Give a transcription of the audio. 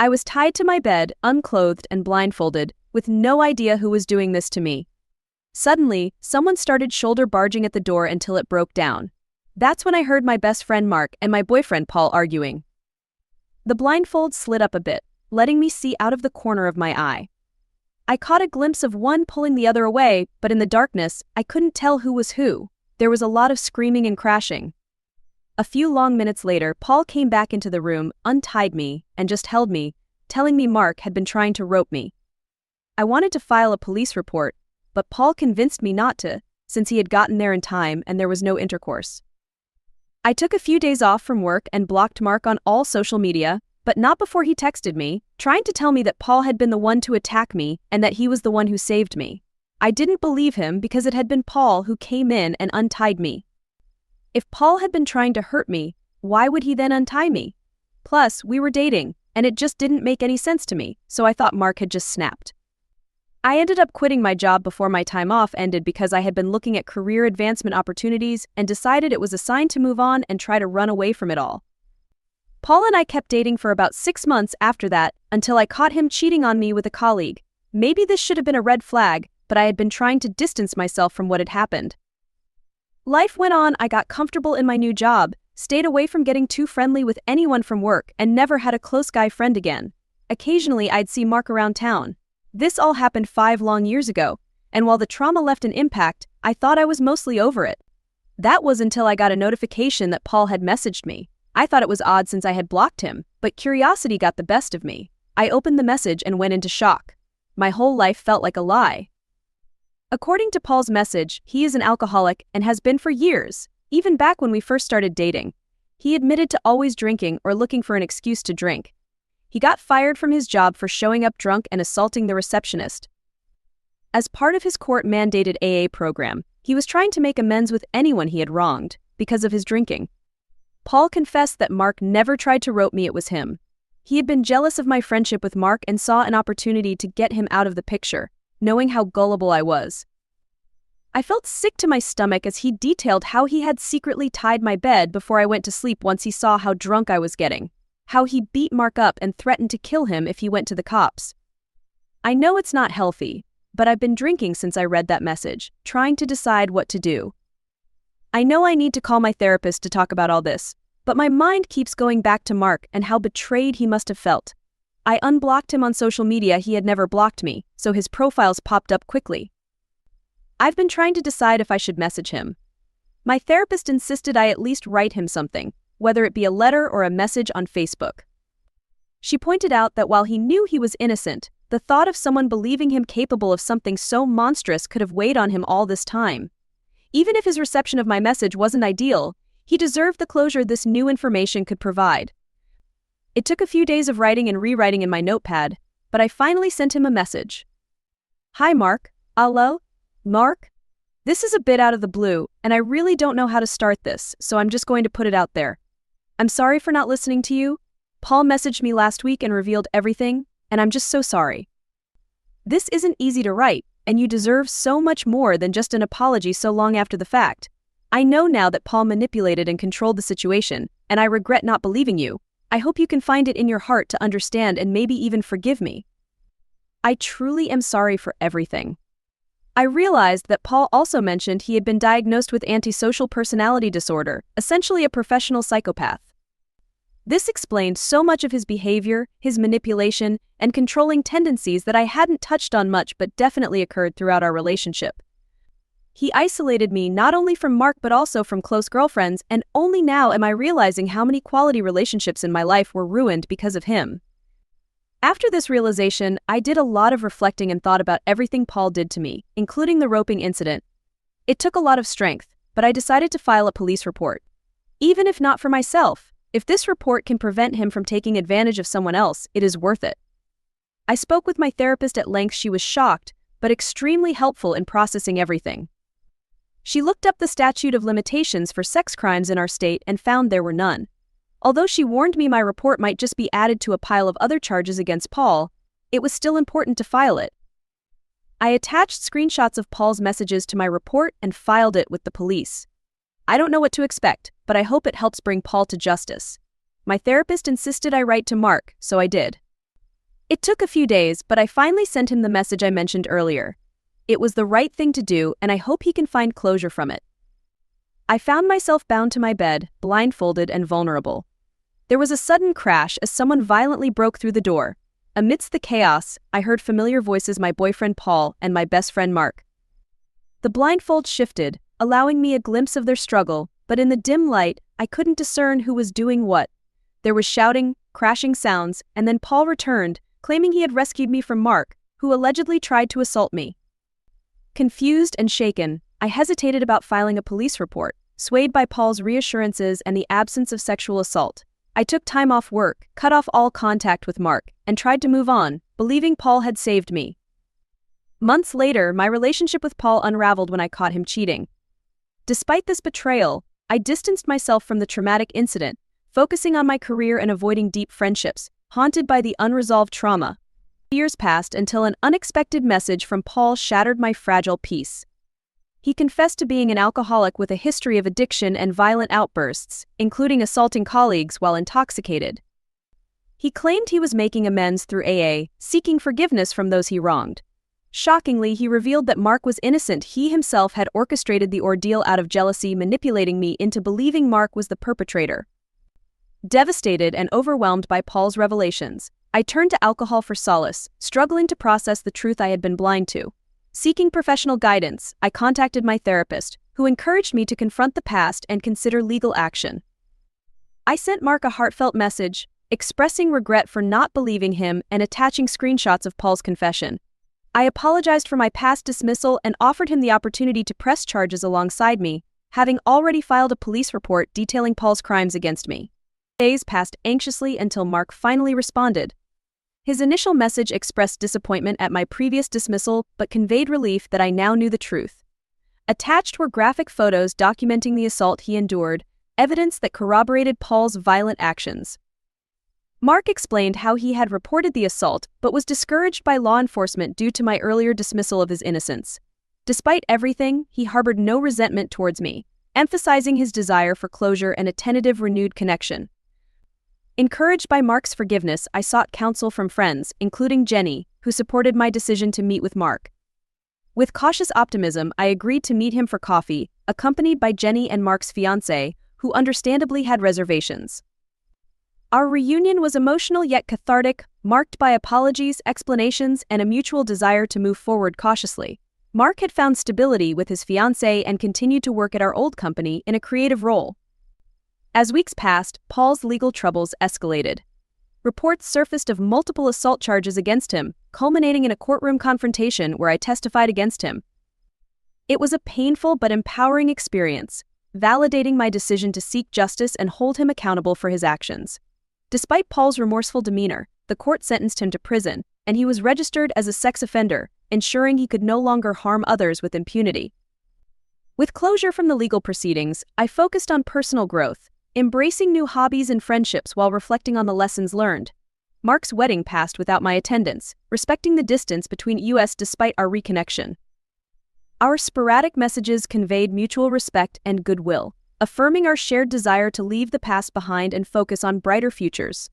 I was tied to my bed, unclothed and blindfolded, with no idea who was doing this to me. Suddenly, someone started shoulder barging at the door until it broke down. That's when I heard my best friend Mark and my boyfriend Paul arguing. The blindfold slid up a bit, letting me see out of the corner of my eye. I caught a glimpse of one pulling the other away, but in the darkness, I couldn't tell who was who. There was a lot of screaming and crashing. A few long minutes later, Paul came back into the room, untied me, and just held me, telling me Mark had been trying to rope me. I wanted to file a police report, but Paul convinced me not to, since he had gotten there in time and there was no intercourse. I took a few days off from work and blocked Mark on all social media, but not before he texted me, trying to tell me that Paul had been the one to attack me and that he was the one who saved me. I didn't believe him because it had been Paul who came in and untied me. If Paul had been trying to hurt me, why would he then untie me? Plus, we were dating, and it just didn't make any sense to me, so I thought Mark had just snapped. I ended up quitting my job before my time off ended because I had been looking at career advancement opportunities and decided it was a sign to move on and try to run away from it all. Paul and I kept dating for about 6 months after that, until I caught him cheating on me with a colleague. Maybe this should have been a red flag, but I had been trying to distance myself from what had happened. Life went on. I got comfortable in my new job, stayed away from getting too friendly with anyone from work, and never had a close guy friend again. Occasionally I'd see Mark around town. This all happened 5 long years ago, and while the trauma left an impact, I thought I was mostly over it. That was until I got a notification that Paul had messaged me. I thought it was odd since I had blocked him, but curiosity got the best of me. I opened the message and went into shock. My whole life felt like a lie. According to Paul's message, he is an alcoholic and has been for years, even back when we first started dating. He admitted to always drinking or looking for an excuse to drink. He got fired from his job for showing up drunk and assaulting the receptionist. As part of his court-mandated AA program, he was trying to make amends with anyone he had wronged because of his drinking. Paul confessed that Mark never tried to rope me, it was him. He had been jealous of my friendship with Mark and saw an opportunity to get him out of the picture, knowing how gullible I was. I felt sick to my stomach as he detailed how he had secretly tied my bed before I went to sleep once he saw how drunk I was getting, how he beat Mark up and threatened to kill him if he went to the cops. I know it's not healthy, but I've been drinking since I read that message, trying to decide what to do. I know I need to call my therapist to talk about all this, but my mind keeps going back to Mark and how betrayed he must have felt. I unblocked him on social media. He had never blocked me, so his profiles popped up quickly. I've been trying to decide if I should message him. My therapist insisted I at least write him something, whether it be a letter or a message on Facebook. She pointed out that while he knew he was innocent, the thought of someone believing him capable of something so monstrous could have weighed on him all this time. Even if his reception of my message wasn't ideal, he deserved the closure this new information could provide. It took a few days of writing and rewriting in my notepad, but I finally sent him a message. Hi Mark. Hello? Mark? This is a bit out of the blue, and I really don't know how to start this, so I'm just going to put it out there. I'm sorry for not listening to you. Paul messaged me last week and revealed everything, and I'm just so sorry. This isn't easy to write, and you deserve so much more than just an apology so long after the fact. I know now that Paul manipulated and controlled the situation, and I regret not believing you. I hope you can find it in your heart to understand and maybe even forgive me. I truly am sorry for everything. I realized that Paul also mentioned he had been diagnosed with antisocial personality disorder, essentially a professional psychopath. This explained so much of his behavior, his manipulation, and controlling tendencies that I hadn't touched on much but definitely occurred throughout our relationship. He isolated me not only from Mark but also from close girlfriends, and only now am I realizing how many quality relationships in my life were ruined because of him. After this realization, I did a lot of reflecting and thought about everything Paul did to me, including the roping incident. It took a lot of strength, but I decided to file a police report. Even if not for myself, if this report can prevent him from taking advantage of someone else, it is worth it. I spoke with my therapist at length. She was shocked, but extremely helpful in processing everything. She looked up the statute of limitations for sex crimes in our state and found there were none. Although she warned me my report might just be added to a pile of other charges against Paul, it was still important to file it. I attached screenshots of Paul's messages to my report and filed it with the police. I don't know what to expect, but I hope it helps bring Paul to justice. My therapist insisted I write to Mark, so I did. It took a few days, but I finally sent him the message I mentioned earlier. It was the right thing to do, and I hope he can find closure from it. I found myself bound to my bed, blindfolded and vulnerable. There was a sudden crash as someone violently broke through the door. Amidst the chaos, I heard familiar voices: my boyfriend Paul and my best friend Mark. The blindfold shifted, allowing me a glimpse of their struggle, but in the dim light, I couldn't discern who was doing what. There was shouting, crashing sounds, and then Paul returned, claiming he had rescued me from Mark, who allegedly tried to assault me. Confused and shaken, I hesitated about filing a police report, swayed by Paul's reassurances and the absence of sexual assault. I took time off work, cut off all contact with Mark, and tried to move on, believing Paul had saved me. Months later, my relationship with Paul unraveled when I caught him cheating. Despite this betrayal, I distanced myself from the traumatic incident, focusing on my career and avoiding deep friendships, haunted by the unresolved trauma. Years passed until an unexpected message from Paul shattered my fragile peace. He confessed to being an alcoholic with a history of addiction and violent outbursts, including assaulting colleagues while intoxicated. He claimed he was making amends through AA, seeking forgiveness from those he wronged. Shockingly, he revealed that Mark was innocent. He himself had orchestrated the ordeal out of jealousy, manipulating me into believing Mark was the perpetrator. Devastated and overwhelmed by Paul's revelations, I turned to alcohol for solace, struggling to process the truth I had been blind to. Seeking professional guidance, I contacted my therapist, who encouraged me to confront the past and consider legal action. I sent Mark a heartfelt message, expressing regret for not believing him and attaching screenshots of Paul's confession. I apologized for my past dismissal and offered him the opportunity to press charges alongside me, having already filed a police report detailing Paul's crimes against me. Days passed anxiously until Mark finally responded. His initial message expressed disappointment at my previous dismissal but conveyed relief that I now knew the truth. Attached were graphic photos documenting the assault he endured, evidence that corroborated Paul's violent actions. Mark explained how he had reported the assault but was discouraged by law enforcement due to my earlier dismissal of his innocence. Despite everything, he harbored no resentment towards me, emphasizing his desire for closure and a tentative renewed connection. Encouraged by Mark's forgiveness, I sought counsel from friends, including Jenny, who supported my decision to meet with Mark. With cautious optimism, I agreed to meet him for coffee, accompanied by Jenny and Mark's fiancée, who understandably had reservations. Our reunion was emotional yet cathartic, marked by apologies, explanations, and a mutual desire to move forward cautiously. Mark had found stability with his fiancée and continued to work at our old company in a creative role. As weeks passed, Paul's legal troubles escalated. Reports surfaced of multiple assault charges against him, culminating in a courtroom confrontation where I testified against him. It was a painful but empowering experience, validating my decision to seek justice and hold him accountable for his actions. Despite Paul's remorseful demeanor, the court sentenced him to prison, and he was registered as a sex offender, ensuring he could no longer harm others with impunity. With closure from the legal proceedings, I focused on personal growth, embracing new hobbies and friendships while reflecting on the lessons learned. Mark's wedding passed without my attendance, respecting the distance between us despite our reconnection. Our sporadic messages conveyed mutual respect and goodwill, affirming our shared desire to leave the past behind and focus on brighter futures.